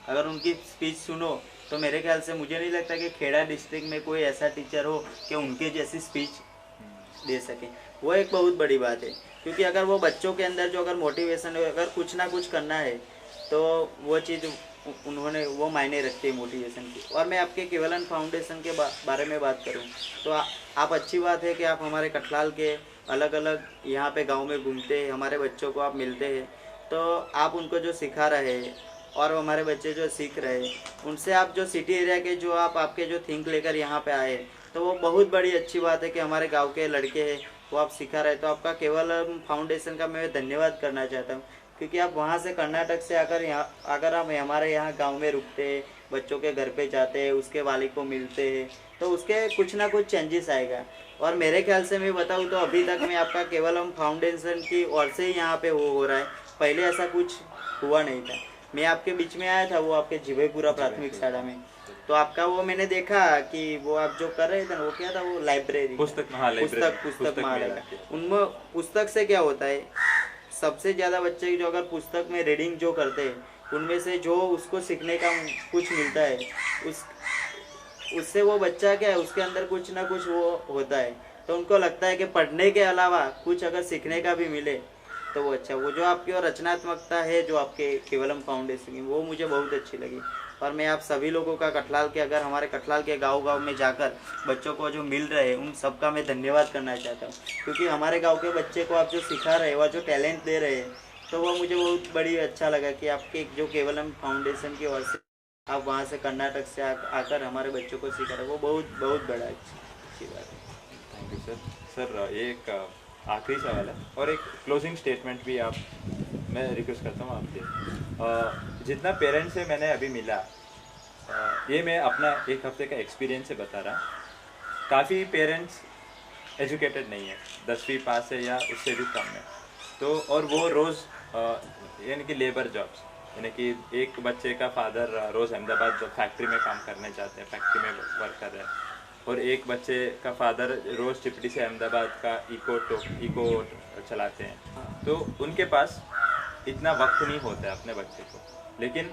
अगर उनकी स्पीच सुनो तो मेरे ख्याल से मुझे नहीं लगता कि खेड़ा डिस्ट्रिक्ट में कोई ऐसा टीचर हो कि उनके जैसी स्पीच दे सके। वो एक बहुत बड़ी बात है, क्योंकि अगर वो बच्चों के अंदर जो अगर मोटिवेशन है, अगर कुछ ना कुछ करना है तो वो चीज़ उन्होंने वो मायने रखती है मोटिवेशन की। और मैं आपके केवलन फाउंडेशन के बारे में बात करूं तो आप अच्छी बात है कि आप हमारे कठलाल के अलग अलग यहाँ पे गांव में घूमते हैं, हमारे बच्चों को आप मिलते हैं, तो आप उनको जो सिखा रहे हैं और हमारे बच्चे जो सीख रहे हैं उनसे आप जो सिटी एरिया के जो आपके जो थिंक लेकर यहाँ पे आए, तो वो बहुत बड़ी अच्छी बात है कि हमारे गांव के लड़के हैं वो आप सिखा रहे। तो आपका केवल फाउंडेशन का मैं धन्यवाद करना चाहता हूँ, क्योंकि आप वहाँ से कर्नाटक से अगर आप हमारे यहाँ गांव में रुकते हैं, बच्चों के घर पे जाते हैं, उसके वाली को मिलते हैं, तो उसके कुछ ना कुछ चेंजेस आएगा। और मेरे ख्याल से मैं बताऊँ तो अभी तक मैं आपका केवलम फाउंडेशन की ओर से ही यहाँ पे हो रहा है, पहले ऐसा कुछ हुआ नहीं था। मैं आपके बीच में आया था वो आपके जिवेपुरा प्राथमिक शाला में, तो आपका वो मैंने देखा कि वो आप जो कर रहे थे ना, वो क्या था, वो लाइब्रेरी पुस्तक महालय का। उनमें पुस्तक से क्या होता है, सबसे ज़्यादा बच्चे जो अगर पुस्तक में रीडिंग जो करते हैं उनमें से जो उसको सीखने का कुछ मिलता है, उससे वो बच्चा क्या है, उसके अंदर कुछ ना कुछ वो होता है। तो उनको लगता है कि पढ़ने के अलावा कुछ अगर सीखने का भी मिले तो वो अच्छा। वो जो आपकी और रचनात्मकता है जो आपके केवलम फाउंडेशन की, वो मुझे बहुत अच्छी लगी। और मैं आप सभी लोगों का कठलाल के, अगर हमारे कठलाल के गांव में जाकर बच्चों को जो मिल रहे हैं उन सबका मैं धन्यवाद करना चाहता हूँ, क्योंकि हमारे गांव के बच्चे को आप जो सिखा रहे हैं और जो टैलेंट दे रहे हैं, तो वो मुझे बहुत बड़ी अच्छा लगा कि आपके जो केवलम फाउंडेशन की ओर से आप वहाँ से कर्नाटक से आकर हमारे बच्चों को सिखा रहे, वो बहुत बहुत बड़ा अच्छी बात है। Thank you sir. सर एक आखिरी सवाल है और एक क्लोजिंग स्टेटमेंट भी आप मैं रिक्वेस्ट करता हूँ आपसे। जितना पेरेंट्स से मैंने अभी मिला, ये मैं अपना एक हफ्ते का एक्सपीरियंस से बता रहा हूँ। काफ़ी पेरेंट्स एजुकेटेड नहीं है, 10वीं पास है या उससे भी कम है, तो और वो रोज़ यानी कि लेबर जॉब्स, यानी कि एक बच्चे का फादर रोज़ अहमदाबाद फैक्ट्री में काम करने जाते हैं, फैक्ट्री में वर्क कर रहे हैं, और एक बच्चे का फादर रोज़ चिपड़ी से अहमदाबाद का इको चलाते हैं। तो उनके पास इतना वक्त नहीं होता है अपने बच्चे को, लेकिन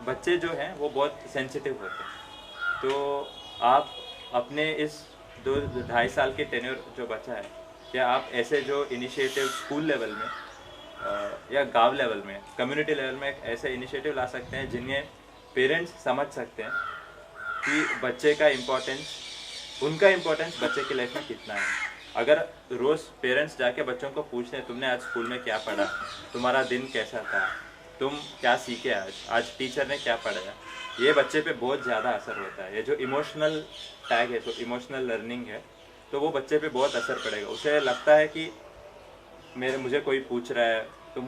बच्चे जो हैं वो बहुत सेंसिटिव होते हैं। तो आप अपने इस 2-2.5 साल के टेन्योर जो बचा है, क्या आप ऐसे जो इनिशिएटिव स्कूल लेवल में या गांव लेवल में, कम्युनिटी लेवल में एक ऐसे इनिशिएटिव ला सकते हैं जिन्हें पेरेंट्स समझ सकते हैं कि बच्चे का इम्पोर्टेंस, उनका इम्पोर्टेंस बच्चे की लाइफ में कितना है। अगर रोज़ पेरेंट्स जाके बच्चों को पूछते हैं तुमने आज स्कूल में क्या पढ़ा, तुम्हारा दिन कैसा था, तुम क्या सीखे, आज टीचर ने क्या पढ़ाया, ये बच्चे पे बहुत ज़्यादा असर होता है। ये जो इमोशनल टैग है, जो इमोशनल लर्निंग है, तो वो बच्चे पे बहुत असर पड़ेगा। उसे लगता है कि मुझे कोई पूछ रहा है, तो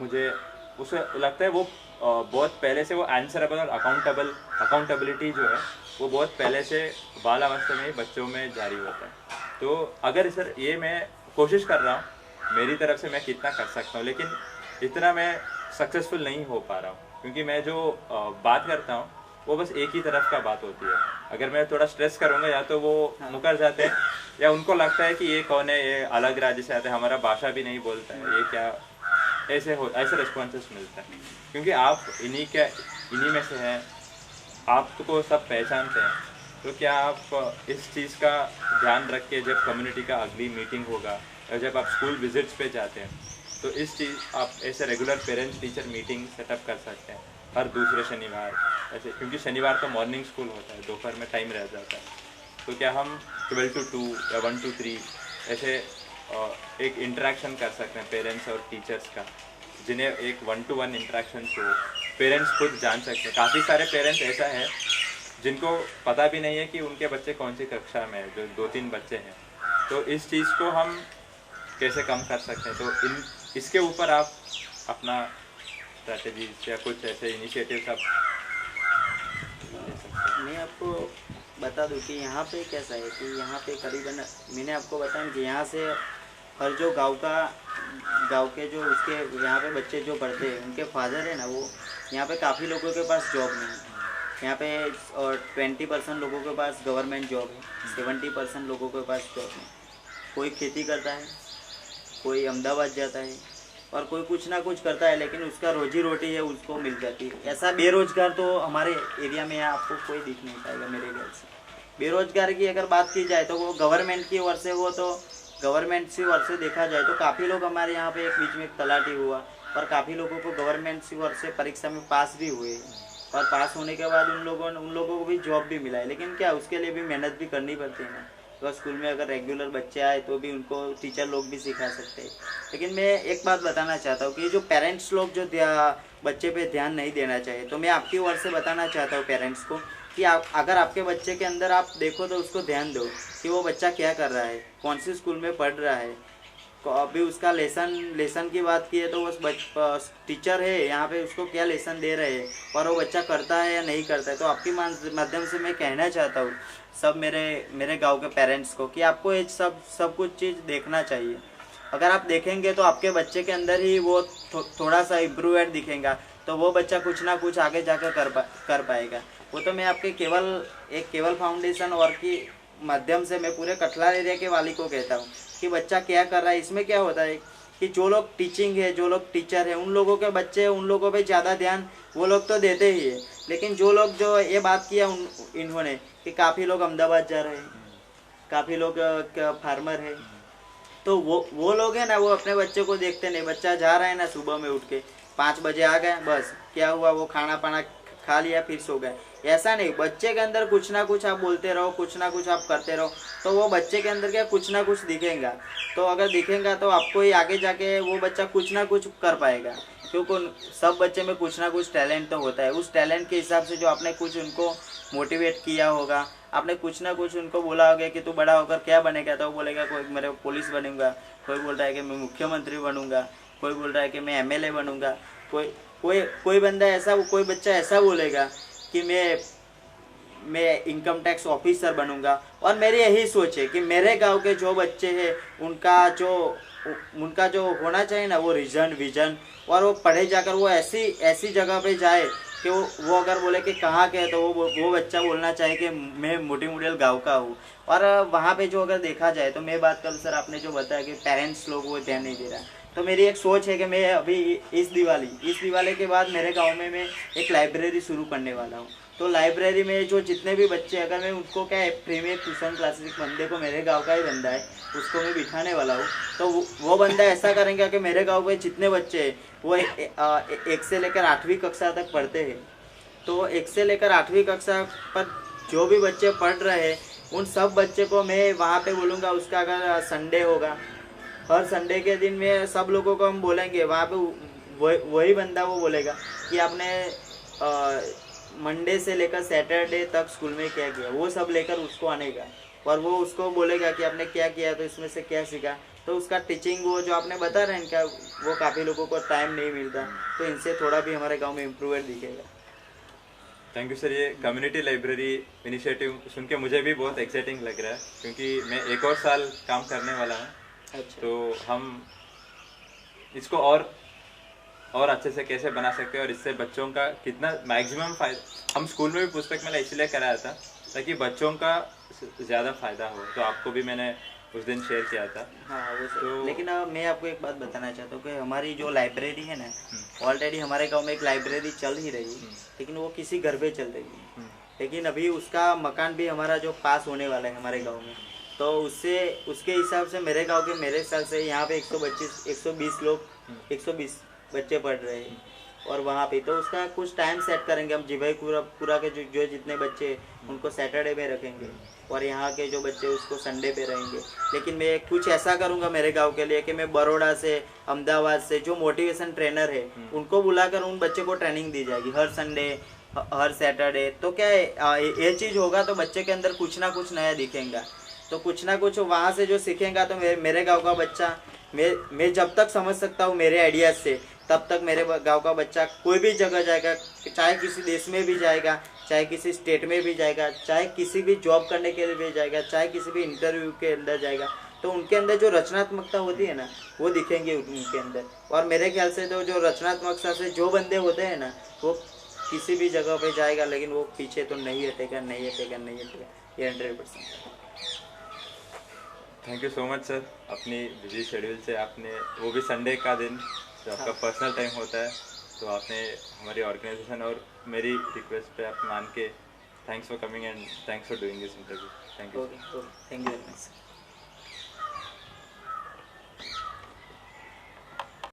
उसे लगता है वो बहुत पहले से वो आंसरेबल और अकाउंटेबिलिटी जो है वो बहुत पहले से बाल अवस्था में ही बच्चों में जारी होता है। तो अगर सर ये मैं कोशिश कर रहा हूँ, मेरी तरफ से मैं कितना कर सकता हूँ, लेकिन इतना मैं सक्सेसफुल नहीं हो पा रहा हूँ, क्योंकि मैं जो बात करता हूँ वो बस एक ही तरफ का बात होती है। अगर मैं थोड़ा स्ट्रेस करूँगा या तो वो मुकर जाते हैं, या उनको लगता है कि ये कौन है, ये अलग राज्य से आते हैं, हमारा भाषा भी नहीं बोलता है, ये क्या, ऐसे रिस्पॉन्सेस मिलता है। क्योंकि आप इन्हीं में से हैं, आपको सब पहचानते हैं, तो क्या आप इस चीज़ का ध्यान रख के जब कम्युनिटी का अगली मीटिंग होगा या जब आप स्कूल विजिट्स पे जाते हैं तो इस चीज़ आप ऐसे regular parents teacher meeting setup कर सकते हैं हर दूसरे शनिवार ऐसे, क्योंकि शनिवार तो मॉर्निंग स्कूल होता है, दोपहर में टाइम रह जाता है। तो क्या हम 12 to 2 या 1 to 3 ऐसे एक इंटरेक्शन कर सकते हैं पेरेंट्स और टीचर्स का, जिन्हें एक 1-to-1 इंटरेक्शन हो, पेरेंट्स खुद जान सकते हैं। काफ़ी सारे पेरेंट्स ऐसा है जिनको पता भी नहीं है कि उनके बच्चे कौन सी कक्षा में है, जो 2-3 बच्चे हैं। तो इस चीज़ को हम कैसे कम कर सकते हैं, तो इसके ऊपर आप अपना स्ट्रैटेजी या कुछ ऐसे इनिशिएटिव्स आप ले सकते हैं। मैं आपको बता दूं कि यहाँ पे कैसा है कि यहाँ पे करीबन मैंने आपको बताया कि यहाँ से हर जो गांव के जो उसके यहाँ पे बच्चे जो पढ़ते हैं उनके फादर है ना, वो यहाँ पे काफ़ी लोगों के पास जॉब नहीं है। यहाँ पे और 20% लोगों के पास गवर्नमेंट जॉब है, 70% लोगों के पास जॉब नहीं। कोई खेती करता है, कोई अहमदाबाद जाता है और कोई कुछ ना कुछ करता है, लेकिन उसका रोजी रोटी है उसको मिल जाती है। ऐसा बेरोजगार तो हमारे एरिया में आपको कोई दिख नहीं पाएगा मेरे ख्याल से। बेरोजगार की अगर बात की जाए तो वो गवर्नमेंट की ओर से, वो तो गवर्नमेंट की ओर से देखा जाए तो काफ़ी लोग हमारे यहाँ पे एक बीच में एक तलाटी हुआ और काफ़ी लोगों को गवर्नमेंट की ओर से परीक्षा में पास भी हुए और पास होने के बाद उन लोगों को भी जॉब भी मिला है। लेकिन क्या उसके लिए भी मेहनत भी करनी पड़ती है ना। तो स्कूल में अगर रेगुलर बच्चे आए तो भी उनको टीचर लोग भी सिखा सकते हैं। लेकिन मैं एक बात बताना चाहता हूँ कि जो पेरेंट्स लोग जो बच्चे पे ध्यान नहीं देना चाहिए, तो मैं आपकी ओर से बताना चाहता हूँ पेरेंट्स को कि आप अगर आपके बच्चे के अंदर आप देखो तो उसको ध्यान दो कि वो बच्चा क्या कर रहा है, कौन सी स्कूल में पढ़ रहा है। अभी उसका लेसन की बात की है तो वो टीचर है यहाँ पे उसको क्या लेसन दे रहे हैं और वो बच्चा करता है या नहीं करता है। तो आपके माध्यम से मैं कहना चाहता हूँ सब मेरे गांव के पेरेंट्स को कि आपको ये सब कुछ चीज़ देखना चाहिए। अगर आप देखेंगे तो आपके बच्चे के अंदर ही वो थोड़ा सा इम्प्रूवमेंट दिखेगा, तो वो बच्चा कुछ ना कुछ आगे जाकर कर पाएगा। वो तो मैं आपके केवल फाउंडेशन और की माध्यम से मैं पूरे कटलार एरिया के वाली को कहता हूँ कि बच्चा क्या कर रहा है। इसमें क्या होता है कि जो लोग टीचिंग है, जो लोग टीचर है, उन लोगों के बच्चे उन लोगों पे ज़्यादा ध्यान वो लोग तो देते ही है। लेकिन जो लोग जो ये बात किया इन्होंने कि काफ़ी लोग अहमदाबाद जा रहे हैं, काफ़ी लोग फार्मर है, तो वो लोग हैं ना, वो अपने बच्चे को देखते नहीं। बच्चा जा रहा है ना, सुबह में उठ के 5 बजे आ गए, बस क्या हुआ, वो खाना पाना खा लिया फिर सो गए। ऐसा नहीं, बच्चे के अंदर कुछ ना कुछ आप बोलते रहो, कुछ ना कुछ आप करते रहो, तो वो बच्चे के अंदर क्या कुछ ना कुछ दिखेगा। तो अगर दिखेगा तो आपको ही आगे जाके वो बच्चा कुछ ना कुछ कर पाएगा, क्योंकि सब बच्चे में कुछ ना कुछ टैलेंट तो होता है। उस टैलेंट के हिसाब से जो आपने कुछ उनको मोटिवेट किया होगा, आपने कुछ ना कुछ उनको बोला होगा कि तू बड़ा होकर क्या बनेगा, तो वो बोलेगा कोई मेरे पुलिस बनूंगा, कोई बोल रहा है कि मैं मुख्यमंत्री बनूंगा, कोई बोल रहा है कि मैं एमएलए बनूंगा, कोई बंदा ऐसा, कोई बच्चा ऐसा बोलेगा कि मैं इनकम टैक्स ऑफिसर बनूंगा। और मेरी यही सोच है कि मेरे गांव के जो बच्चे हैं उनका जो होना चाहिए ना, वो विजन और वो पढ़े जाकर वो ऐसी जगह पे जाए कि वो अगर बोले कि कहाँ के, तो वो बच्चा बोलना चाहे कि मैं मोटी मुड़ेल गाँव का हूँ। और वहाँ पे जो अगर देखा जाए तो मैं बात करूँ सर, आपने जो बताया कि पेरेंट्स लोग वो ध्यान नहीं दे रहा, तो मेरी एक सोच है कि मैं अभी इस दिवाली के बाद मेरे गांव में मैं एक लाइब्रेरी शुरू करने वाला हूँ। तो लाइब्रेरी में जो जितने भी बच्चे, अगर मैं उनको क्या है फ्री में ट्यूशन क्लासेस, एक बंदे को, मेरे गांव का ही बंदा है, उसको मैं बिठाने वाला हूँ। तो वो बंदा ऐसा करेंगे कि मेरे गांव में जितने बच्चे हैं वो 1 से लेकर 8वीं कक्षा तक पढ़ते हैं, तो 1 से लेकर 8वीं कक्षा पर जो भी बच्चे पढ़ रहे हैं उन सब बच्चे को मैं वहाँ पे बोलूँगा। उसका अगर संडे होगा, हर संडे के दिन में सब लोगों को हम बोलेंगे वहाँ पे, वही बंदा वो बोलेगा कि आपने मंडे से लेकर सैटरडे तक स्कूल में क्या किया, वो सब लेकर उसको आने का, और वो उसको बोलेगा कि आपने क्या किया, तो इसमें से क्या सीखा। तो उसका टीचिंग वो जो आपने बता रहे हैं क्या, वो काफ़ी लोगों को टाइम नहीं मिलता, तो इनसे थोड़ा भी हमारे गाँव में इम्प्रूवमेंट दिखेगा। Thank you sir. ये कम्युनिटी लाइब्रेरी इनिशिएटिव सुन के मुझे भी बहुत एक्साइटिंग लग रहा है, क्योंकि मैं 1 और साल काम करने वाला हूँ। अच्छा। तो हम इसको और अच्छे से कैसे बना सकते हैं और इससे बच्चों का कितना मैक्सिमम फ़ायदा। हम स्कूल में भी पुस्तक मेला इसलिए कराया था ताकि बच्चों का ज़्यादा फ़ायदा हो, तो आपको भी मैंने उस दिन शेयर किया था। हाँ वो तो, लेकिन मैं आपको एक बात बताना चाहता हूँ कि हमारी जो लाइब्रेरी है ना, ऑलरेडी हमारे गांव में एक लाइब्रेरी चल ही रही है, लेकिन वो किसी घर पे चल रही है। लेकिन अभी उसका मकान भी हमारा जो पास होने वाला है हमारे गांव में, तो उससे उसके हिसाब से मेरे गांव के मेरे हिसाब से यहाँ पे 120 लोग 120 बच्चे पढ़ रहे हैं। और वहाँ पे तो उसका कुछ टाइम सेट करेंगे हम, जिभाई पूरा के जो जितने बच्चे उनको सैटरडे में रखेंगे और यहाँ के जो बच्चे उसको संडे पे रहेंगे। लेकिन मैं कुछ ऐसा करूँगा मेरे गांव के लिए कि मैं बड़ौदा से, अहमदाबाद से जो मोटिवेशन ट्रेनर है उनको बुलाकर उन बच्चे को ट्रेनिंग दी जाएगी हर संडे हर सैटरडे। तो क्या है ये चीज़ होगा तो बच्चे के अंदर कुछ ना कुछ नया दिखेगा, तो कुछ ना कुछ वहाँ से जो सीखेगा तो मेरे गांव का बच्चा, मैं जब तक समझ सकता हूँ मेरे आइडियाज से, तब तक मेरे गांव का बच्चा कोई भी जगह जाएगा, चाहे किसी देश में भी जाएगा, चाहे किसी स्टेट में भी जाएगा, चाहे किसी भी जॉब करने के लिए भी जाएगा, चाहे किसी भी इंटरव्यू के अंदर जाएगा, तो उनके अंदर जो रचनात्मकता होती है ना वो दिखेंगे उनके अंदर। और मेरे ख्याल से तो जो रचनात्मकता से जो बंदे होते हैं ना वो किसी भी जगह पे जाएगा, लेकिन वो पीछे तो नहीं हटेगा, नहीं हटेगा, नहीं हटेगा, ये 100%। Thank you so much sir, अपनी बिजी शेड्यूल से आपने, वो भी संडे का दिन जो आपका पर्सनल टाइम होता है, तो आपने हमारी ऑर्गेनाइजेशन और मेरी रिक्वेस्ट पे आप मान के, thanks for coming and thanks for doing this interview. Thank you. Okay, thank you very much.